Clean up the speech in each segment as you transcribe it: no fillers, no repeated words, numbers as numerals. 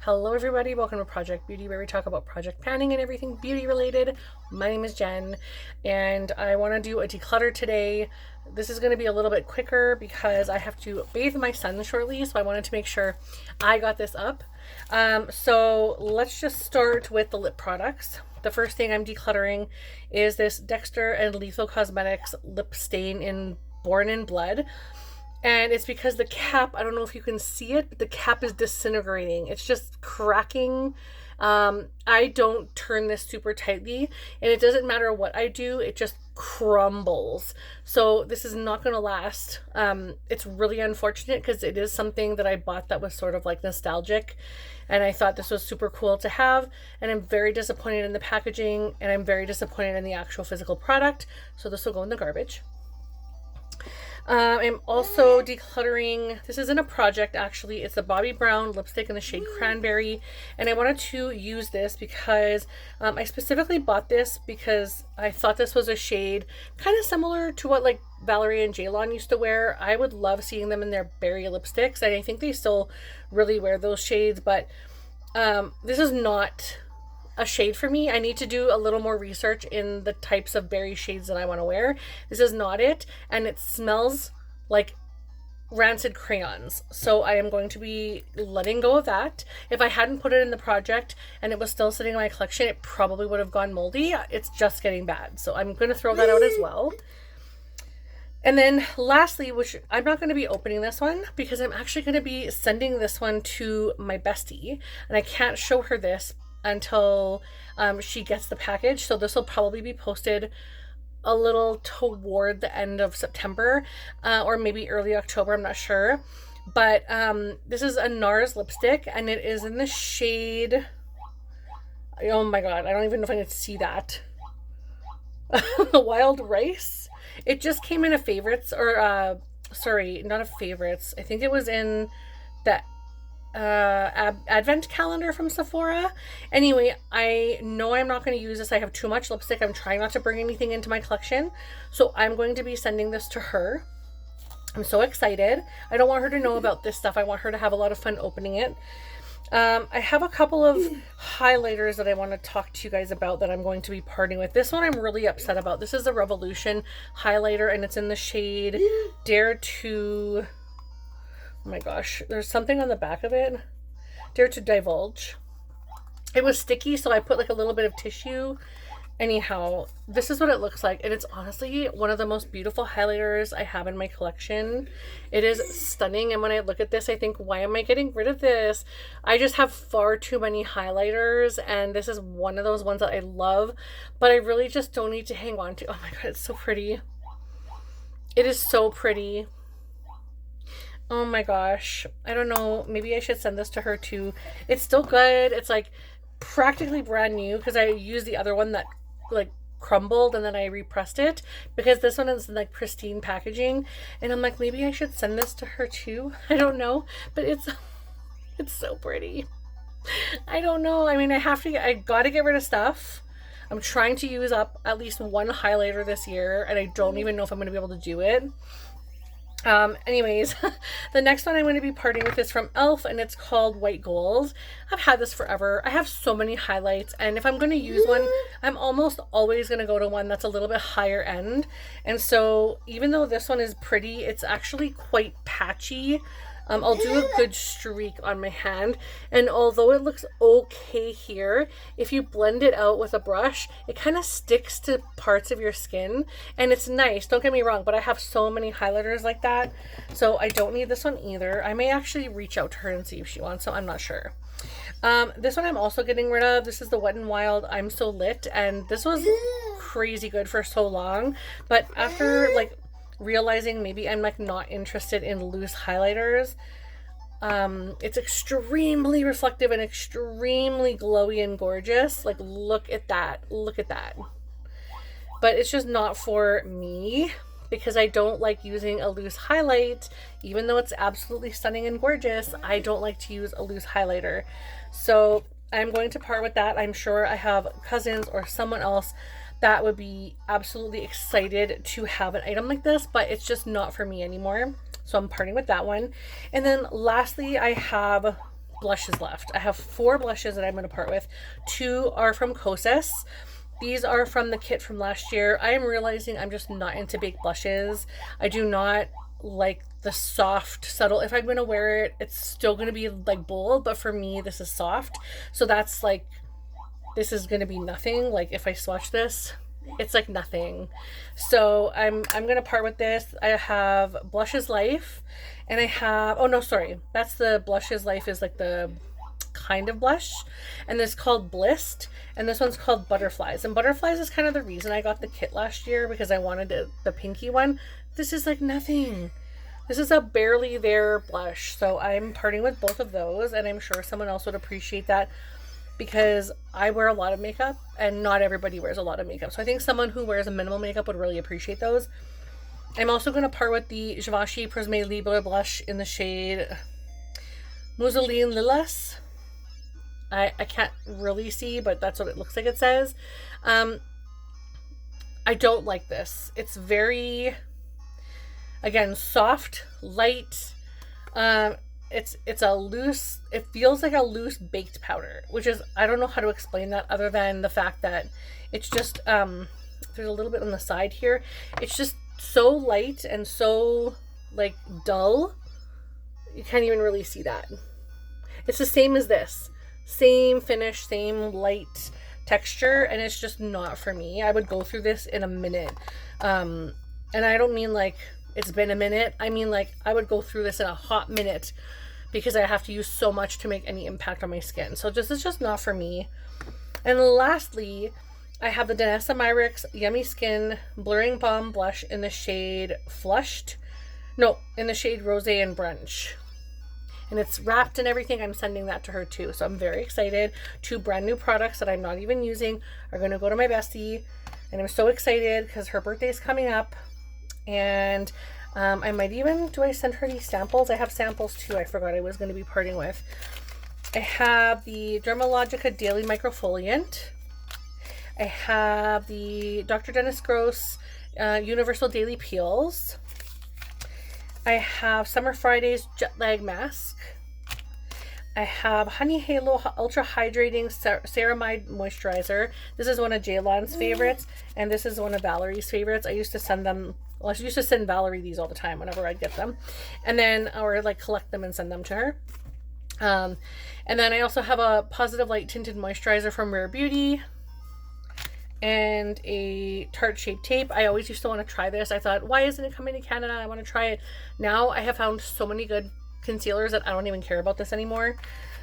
Hello everybody, welcome to Project Beauty, where we talk about project planning and everything beauty related. My name is Jen and I want to do a declutter today. This is going to be a little bit quicker because I have to bathe my son shortly, so I wanted to make sure I got this up. So let's just start with the lip products. The first thing I'm decluttering is this Dexter and Lethal Cosmetics lip stain in Born in Blood. And it's because the cap, I don't know if you can see it, but the cap is disintegrating. It's just cracking. I don't turn this super tightly, and it doesn't matter what I do, it just crumbles. So this is not going to last. It's really unfortunate because it is something that I bought that was sort of like nostalgic, and I thought this was super cool to have, and I'm very disappointed in the packaging, and I'm very disappointed in the actual physical product. So this will go in the garbage. I'm also decluttering, this isn't a project actually, it's the Bobbi Brown lipstick in the shade Cranberry, and I wanted to use this because I specifically bought this because I thought this was a shade kind of similar to what like Valerie and Jalon used to wear. I would love seeing them in their berry lipsticks, and I think they still really wear those shades, but this is not a shade for me. I need to do a little more research in the types of berry shades that I want to wear. This is not it, and it smells like rancid crayons. So I am going to be letting go of that. If I hadn't put it in the project and it was still sitting in my collection, it probably would have gone moldy. It's just getting bad. So I'm going to throw that out as well. And then lastly, which I'm not going to be opening this one because I'm actually going to be sending this one to my bestie, and I can't show her this until she gets the package. So this will probably be posted a little toward the end of September or maybe early October, I'm not sure. But this is a NARS lipstick, and it is in the shade, oh my god, I don't even know if I can see that. Wild Rice. It just came in a favorites, or sorry, not a favorites. I think it was in that advent calendar from Sephora. Anyway, I know I'm not going to use this. I have too much lipstick. I'm trying not to bring anything into my collection, so I'm going to be sending this to her. I'm so excited. I don't want her to know about this stuff. I want her to have a lot of fun opening it. I have a couple of highlighters that I want to talk to you guys about that I'm going to be parting with. This one I'm really upset about. This is the Revolution highlighter, and it's in the shade Dare to, oh my gosh, there's something on the back of it. Dare to Divulge. It was sticky, so I put like a little bit of tissue. Anyhow, this is what it looks like, and it's honestly one of the most beautiful highlighters I have in my collection. It is stunning, and when I look at this, I think, why am I getting rid of this? I just have far too many highlighters, and this is one of those ones that I love, but I really just don't need to hang on to. Oh my god, it's so pretty. It is so pretty. Oh my gosh. I don't know. Maybe I should send this to her too. It's still good. It's like practically brand new because I used the other one that like crumbled and then I repressed it, because this one is like pristine packaging, and I'm like, maybe I should send this to her too. I don't know, but it's so pretty. I don't know. I mean, I gotta get rid of stuff. I'm trying to use up at least one highlighter this year, and I don't even know if I'm going to be able to do it. Anyways, the next one I'm going to be parting with is from e.l.f. and it's called White Gold. I've had this forever. I have so many highlights, and if I'm going to use one, I'm almost always going to go to one that's a little bit higher end. And so even though this one is pretty, it's actually quite patchy. I'll do a good streak on my hand, and although it looks okay here, if you blend it out with a brush, it kind of sticks to parts of your skin, and it's nice, don't get me wrong, but I have so many highlighters like that, so I don't need this one either. I may actually reach out to her and see if she wants, so I'm not sure. This one I'm also getting rid of. This is the Wet n Wild I'm So Lit, and this was crazy good for so long, but after like realizing maybe I'm like not interested in loose highlighters, it's extremely reflective and extremely glowy and gorgeous. Like, look at that, but it's just not for me because I don't like using a loose highlight. Even though it's absolutely stunning and gorgeous, I don't like to use a loose highlighter, so I'm going to part with that. I'm sure I have cousins or someone else that would be absolutely excited to have an item like this, but it's just not for me anymore. So I'm parting with that one. And then lastly, I have blushes left. I have 4 blushes that I'm going to part with. 2 are from Kosas. These are from the kit from last year. I am realizing I'm just not into baked blushes. I do not like the soft, subtle. If I'm going to wear it, it's still going to be like bold, but for me, this is soft. So that's like, this is going to be nothing. Like if I swatch this, it's like nothing. So I'm going to part with this. I have Blushes Life, and I have, oh no, sorry. That's the Blushes Life is like the kind of blush, and this is called Blissed, and this one's called Butterflies. And Butterflies is kind of the reason I got the kit last year, because I wanted the pinky one. This is like nothing. This is a barely there blush. So I'm parting with both of those, and I'm sure someone else would appreciate that, because I wear a lot of makeup and not everybody wears a lot of makeup. So I think someone who wears a minimal makeup would really appreciate those. I'm also going to part with the Givenchy Prisme Libre blush in the shade Mousseline Lilas. I can't really see, but that's what it looks like it says. I don't like this. It's very, again, soft, light. It's a loose, it feels like a loose baked powder, which is, I don't know how to explain that other than the fact that it's just, there's a little bit on the side here. It's just so light and so like dull. You can't even really see that. It's the same as this. Same finish, same light texture, and it's just not for me. I would go through this in a minute. And I don't mean like it's been a minute. I mean like I would go through this in a hot minute, because I have to use so much to make any impact on my skin. So this is just not for me. And lastly, I have the Danessa Myricks Yummy Skin Blurring Balm Blush in the shade Flushed. No, in the shade Rosé and Brunch. And it's wrapped and everything. I'm sending that to her too. So I'm very excited. 2 brand new products that I'm not even using are going to go to my bestie. And I'm so excited because her birthday is coming up. And I might even, do I send her these samples? I have samples too. I forgot I was going to be parting with. I have the Dermalogica Daily Microfoliant. I have the Dr. Dennis Gross Universal Daily Peels. I have Summer Fridays Jet Lag Mask. I have Honey Halo Ultra Hydrating Ceramide Moisturizer. This is one of Jaylon's favorites, and this is one of Valerie's favorites. I used to send them, well, I used to send Valerie these all the time whenever I'd get them. And then, or like collect them and send them to her. And then I also have a Positive Light Tinted Moisturizer from Rare Beauty. And a Tarte Shape Tape. I always used to want to try this. I thought, why isn't it coming to Canada? I want to try it. Now I have found so many good concealers that I don't even care about this anymore.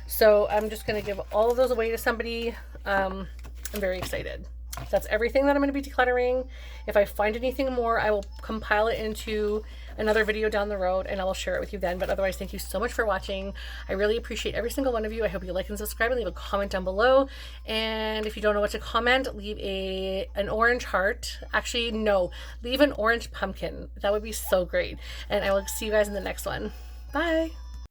So I'm just going to give all of those away to somebody. I'm very excited. That's everything that I'm going to be decluttering. If I find anything more, I will compile it into another video down the road, and I will share it with you then. But otherwise, thank you so much for watching. I really appreciate every single one of you. I hope you like and subscribe and leave a comment down below. And if you don't know what to comment, leave an orange heart. Actually, no, leave an orange pumpkin. That would be so great. And I will see you guys in the next one. Bye.